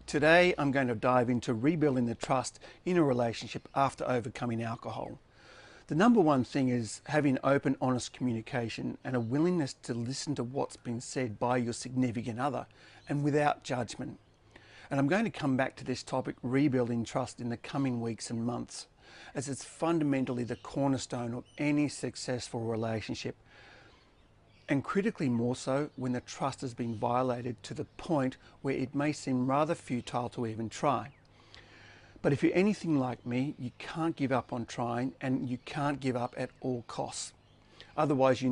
Today I'm going to dive into rebuilding the trust in a relationship after overcoming alcohol. The number one thing is having open, honest communication and a willingness to listen to what's been said by your significant other and without judgment. And I'm going to come back to this topic, rebuilding trust, in the coming weeks and months, as it's fundamentally the cornerstone of any successful relationship, and critically more so when the trust has been violated to the point where it may seem rather futile to even try. But if you're anything like me, you can't give up on trying, and you can't give up at all costs. Otherwise,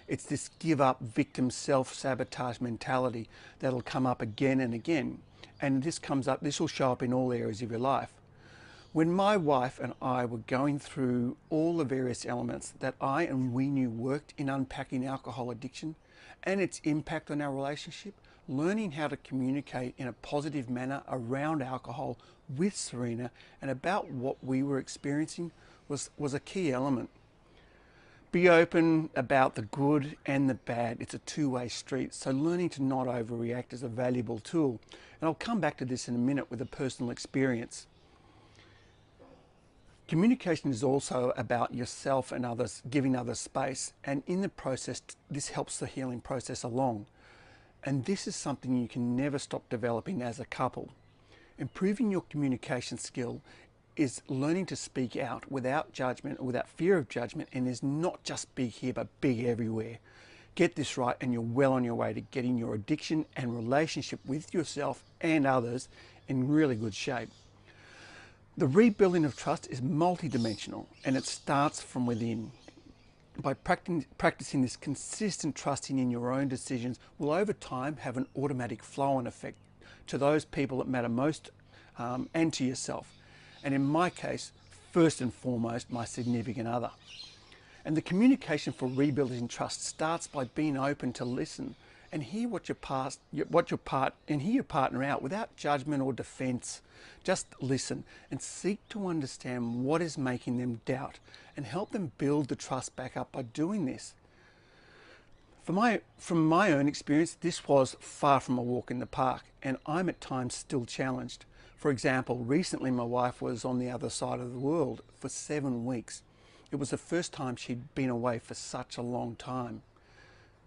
it's this give up victim self-sabotage mentality that'll come up again and again. And this will show up in all areas of your life. When my wife and I were going through all the various elements that I and we knew worked in unpacking alcohol addiction and its impact on our relationship, learning how to communicate in a positive manner around alcohol with Serena and about what we were experiencing was a key element. Be open about the good and the bad. It's a two-way street, so learning to not overreact is a valuable tool. And I'll come back to this in a minute with a personal experience. Communication is also about yourself and others, giving others space, and in the process, this helps the healing process along. And this is something you can never stop developing as a couple. Improving your communication skill is learning to speak out without judgment or without fear of judgment, and is not just big here but big everywhere. Get this right and you're well on your way to getting your addiction and relationship with yourself and others in really good shape. The rebuilding of trust is multidimensional, and it starts from within. By practicing this consistent trusting in your own decisions will over time have an automatic flow-on effect to those people that matter most, and to yourself. And in my case, first and foremost, my significant other. And the communication for rebuilding trust starts by being open to listen and hear your partner out without judgment or defense. Just listen and seek to understand what is making them doubt and help them build the trust back up by doing this. From my own experience, this was far from a walk in the park, and I'm at times still challenged. For example, recently my wife was on the other side of the world for 7 weeks. It was the first time she'd been away for such a long time.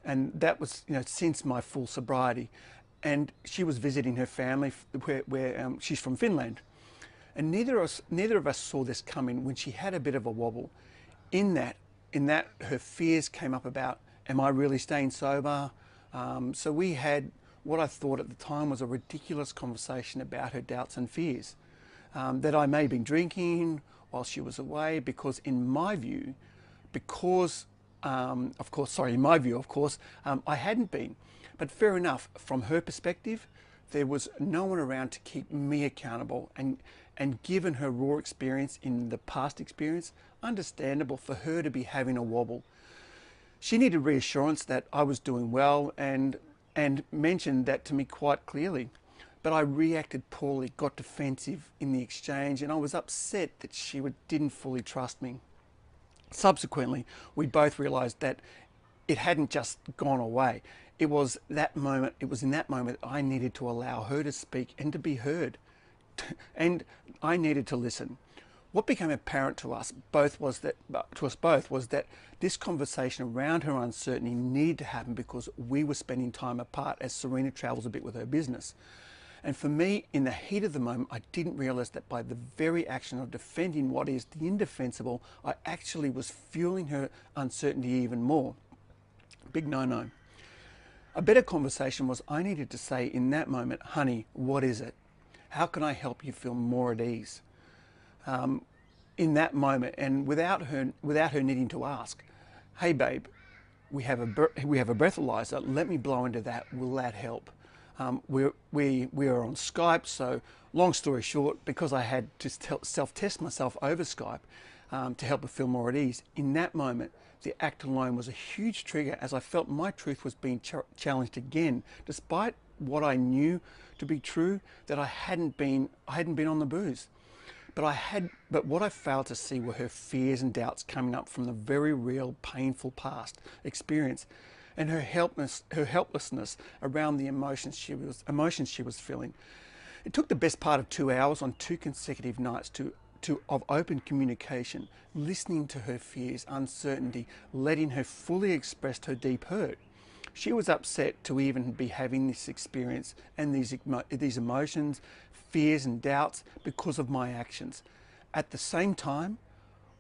And that was, since my full sobriety. And she was visiting her family where she's from Finland. And neither of us saw this coming when she had a bit of a wobble. In that her fears came up about, am I really staying sober? So we had what I thought at the time was a ridiculous conversation about her doubts and fears. That I may have been drinking while she was away, because in my view, I hadn't been. But fair enough, from her perspective, there was no one around to keep me accountable, and given her raw experience in the past experience, understandable for her to be having a wobble. She needed reassurance that I was doing well, and mentioned that to me quite clearly. But I reacted poorly, got defensive in the exchange, and I was upset that she didn't fully trust me. Subsequently, we both realized that it hadn't just gone away. It was in that moment I needed to allow her to speak and to be heard. And I needed to listen. What became apparent to us both was that this conversation around her uncertainty needed to happen because we were spending time apart as Serena travels a bit with her business. And for me, in the heat of the moment, I didn't realize that by the very action of defending what is the indefensible, I actually was fueling her uncertainty even more. Big no-no. A better conversation was I needed to say in that moment, honey, what is it? How can I help you feel more at ease? In that moment, and without her needing to ask, hey babe, we have a breathalyzer, let me blow into that, will that help? We are on Skype, so long story short, because I had to self-test myself over Skype to help her feel more at ease, in that moment, the act alone was a huge trigger, as I felt my truth was being challenged again, despite what I knew to be true, that I hadn't been on the booze. But what I failed to see were her fears and doubts coming up from the very real, painful past experience, and her helplessness around the emotions she was feeling. It took the best part of 2 hours on 2 consecutive nights of open communication, listening to her fears, uncertainty, letting her fully express her deep hurt. She was upset to even be having this experience and these emotions, fears and doubts because of my actions. At the same time,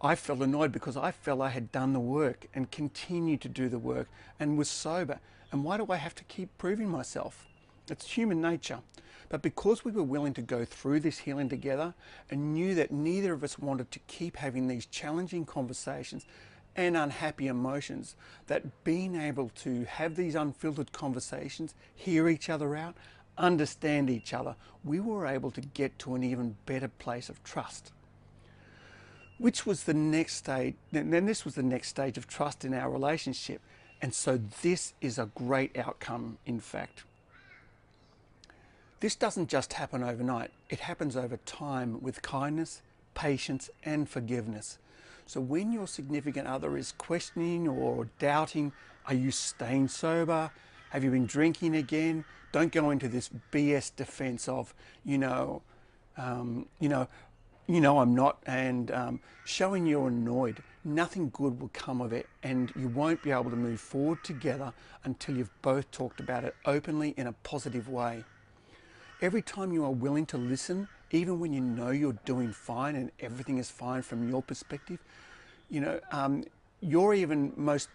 I felt annoyed because I felt I had done the work and continued to do the work and was sober. And why do I have to keep proving myself? It's human nature. But because we were willing to go through this healing together and knew that neither of us wanted to keep having these challenging conversations and unhappy emotions, that being able to have these unfiltered conversations, hear each other out, understand each other, we were able to get to an even better place of trust. Which was the next stage, then this was the next stage of trust in our relationship. And so this is a great outcome, in fact. This doesn't just happen overnight. It happens over time with kindness, patience, and forgiveness. So when your significant other is questioning or doubting, are you staying sober? Have you been drinking again? Don't go into this BS defense of, I'm not, and showing you're annoyed. Nothing good will come of it, and you won't be able to move forward together until you've both talked about it openly in a positive way. Every time you are willing to listen, even when you know you're doing fine and everything is fine from your perspective, you're even most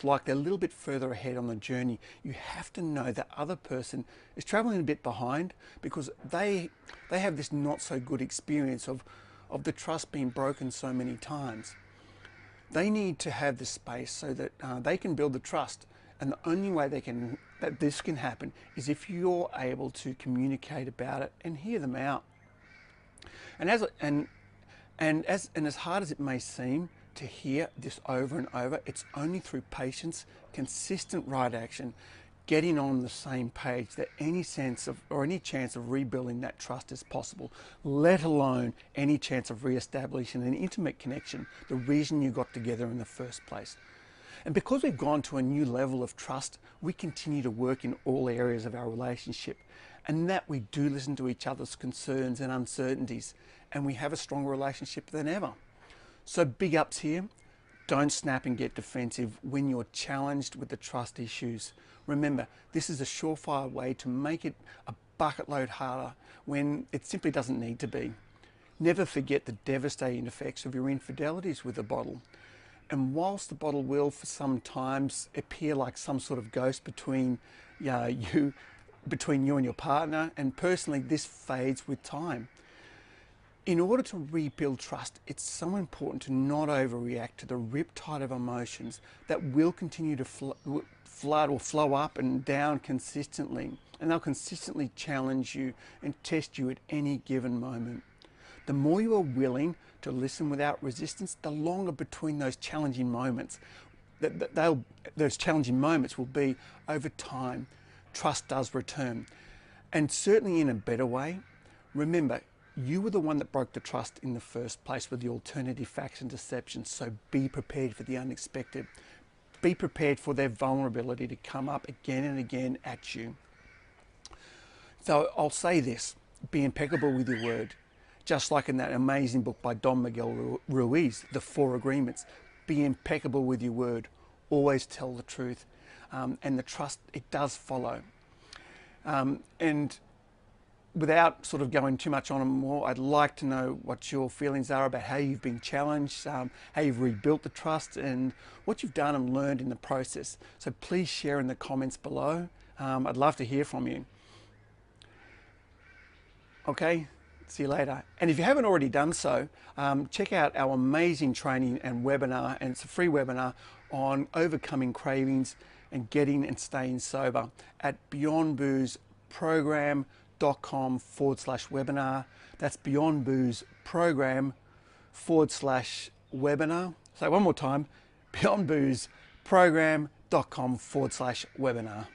likely a little bit further ahead on the journey. You have to know that other person is traveling a bit behind because they have this not so good experience of the trust being broken so many times. They need to have the space so that they can build the trust. And the only way that this can happen is if you're able to communicate about it and hear them out. And as hard as it may seem to hear this over and over, it's only through patience, consistent right action, getting on the same page that any chance of rebuilding that trust is possible, let alone any chance of re-establishing an intimate connection, the reason you got together in the first place. And because we've gone to a new level of trust, we continue to work in all areas of our relationship, and that we do listen to each other's concerns and uncertainties, and we have a stronger relationship than ever. So big ups here. Don't snap and get defensive when you're challenged with the trust issues. Remember, this is a surefire way to make it a bucket load harder when it simply doesn't need to be. Never forget the devastating effects of your infidelities with the bottle. And whilst the bottle will for some times appear like some sort of ghost between you and your partner, and personally this fades with time. In order to rebuild trust, it's so important to not overreact to the riptide of emotions that will continue to flood or flow up and down consistently, and they'll consistently challenge you and test you at any given moment. The more you are willing to listen without resistance, the longer between those challenging moments those challenging moments will be over time. Trust does return, and certainly in a better way. Remember, you were the one that broke the trust in the first place with the alternative facts and deceptions, so be prepared for the unexpected. Be prepared for their vulnerability to come up again and again at you. So I'll say this, be impeccable with your word. Just like in that amazing book by Don Miguel Ruiz, The 4 Agreements. Be impeccable with your word. Always tell the truth. And the trust, it does follow. And without sort of going too much on more, I'd like to know what your feelings are about how you've been challenged, how you've rebuilt the trust, and what you've done and learned in the process. So please share in the comments below. I'd love to hear from you. Okay, see you later. And if you haven't already done so, check out our amazing training and webinar, and it's a free webinar on overcoming cravings and getting and staying sober at beyondboozeprogram.com/webinar. That's beyondboozeprogram.com/webinar. So one more time, beyondboozeprogram.com/webinar.